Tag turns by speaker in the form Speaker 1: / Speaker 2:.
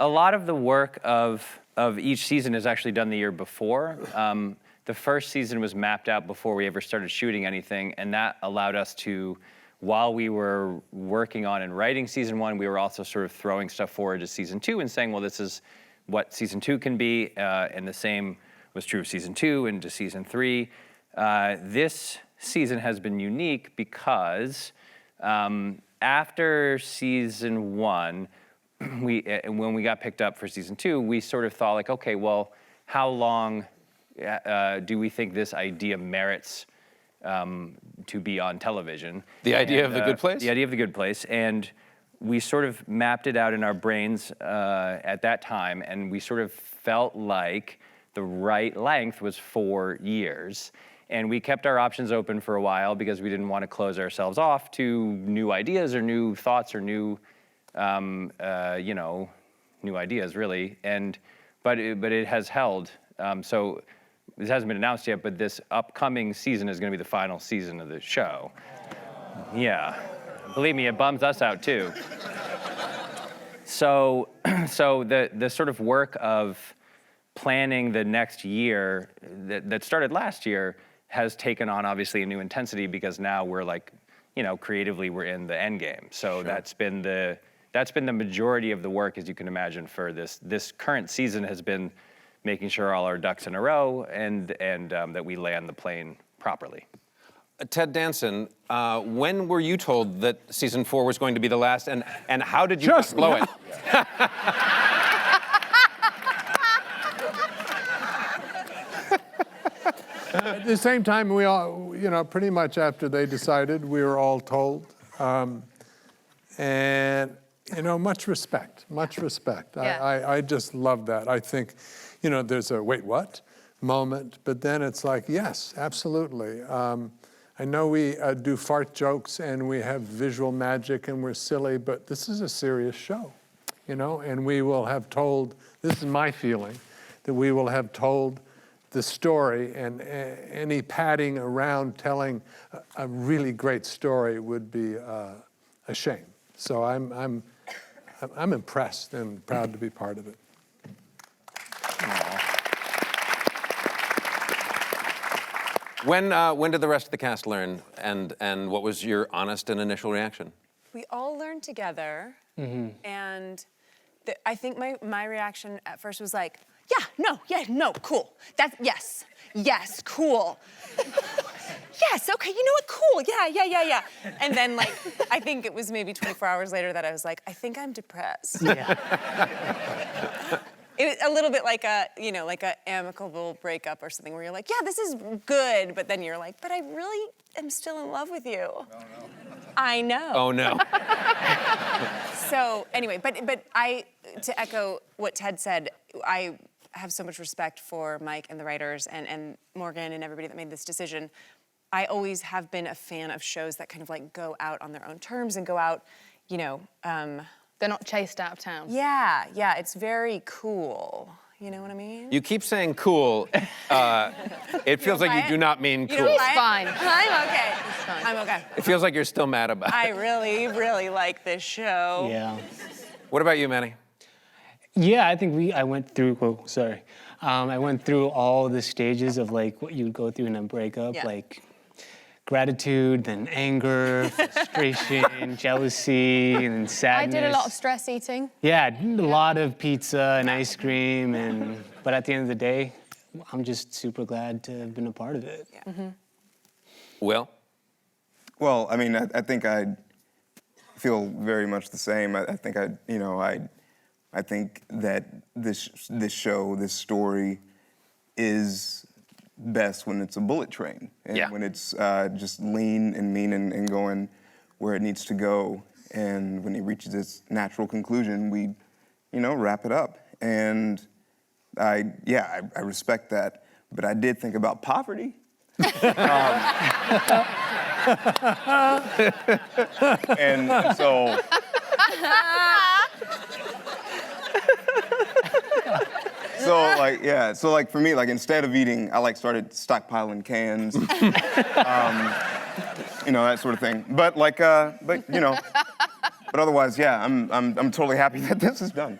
Speaker 1: A lot of the work of each season is actually done the year before. The first season was mapped out before we ever started shooting anything, and that allowed us to, while we were working on and writing season 1, we were also sort of throwing stuff forward to season 2 and saying, well, this is what season 2 can be, and the same was true of season 2 and to season 3. This season has been unique because after season 1, when we got picked up for season 2, we sort of thought like, okay, well, how long do we think this idea merits to be on television?
Speaker 2: The idea of The Good Place?
Speaker 1: The idea of The Good Place. And we sort of mapped it out in our brains at that time, and we sort of felt like the right length was 4 years. And we kept our options open for a while because we didn't want to close ourselves off to new ideas or new thoughts or new, new ideas, really. But it has held. So this hasn't been announced yet, but this upcoming season is going to be the final season of the show. Yeah, believe me, it bums us out too. So the sort of work of planning the next year that started last year has taken on obviously a new intensity because now we're like, creatively we're in the end game. So sure. That's been the majority of the work, as you can imagine, for this current season has been making sure all our ducks in a row and that we land the plane properly.
Speaker 2: Ted Danson, when were you told that season 4 was going to be the last, and how did you blow it?
Speaker 3: At the same time, we all, pretty much after they decided, we were all told. And, much respect, much respect.
Speaker 4: Yeah.
Speaker 3: I just love that. I think, there's a wait, what moment, but then it's like, yes, absolutely. I know we do fart jokes and we have visual magic and we're silly, but this is a serious show, and we will have told, this is my feeling, that we will have told the story, and any padding around telling a really great story would be a shame. So I'm impressed and proud to be part of it.
Speaker 2: When did the rest of the cast learn, and what was your honest and initial reaction?
Speaker 4: We all learned together, and I think my reaction at first was like, no, cool. Yes, cool. Yes, okay, you know what, cool, yeah. And then I think it was maybe 24 hours later that I was like, I think I'm depressed. Yeah. It was a little bit like a amicable breakup or something where you're like, yeah, this is good, but then you're like, but I really am still in love with you. Oh, no. I know.
Speaker 2: Oh, no.
Speaker 4: So anyway, but to echo what Ted said, I have so much respect for Mike and the writers and Morgan and everybody that made this decision. I always have been a fan of shows that kind of go out on their own terms and go out,
Speaker 5: They're not chased out of town.
Speaker 4: Yeah, it's very cool. You know what I mean?
Speaker 2: You keep saying cool. It feels like you do not mean cool.
Speaker 5: He's fine.
Speaker 4: I'm okay.
Speaker 5: Fine.
Speaker 4: I'm okay.
Speaker 2: It feels like you're still mad about it.
Speaker 4: I really, really like this show.
Speaker 6: Yeah.
Speaker 2: What about you, Manny?
Speaker 6: Yeah, I think I went through, I went through all the stages of what you would go through in a breakup, gratitude, then anger, frustration, jealousy, and sadness.
Speaker 5: I did a lot of stress eating.
Speaker 6: Yeah, a lot of pizza and ice cream, but at the end of the day, I'm just super glad to have been a part of it.
Speaker 4: Yeah.
Speaker 5: Mm-hmm.
Speaker 2: Will?
Speaker 7: Well, I mean, I think I feel very much the same. I think I think that this show, this story, is best when it's a bullet train and when it's just lean and mean and going where it needs to go. And when it reaches its natural conclusion, we, wrap it up. And I respect that. But I did think about poverty. And so. So for me, instead of eating, I started stockpiling cans, that sort of thing. But But otherwise, yeah, I'm totally happy that this is done.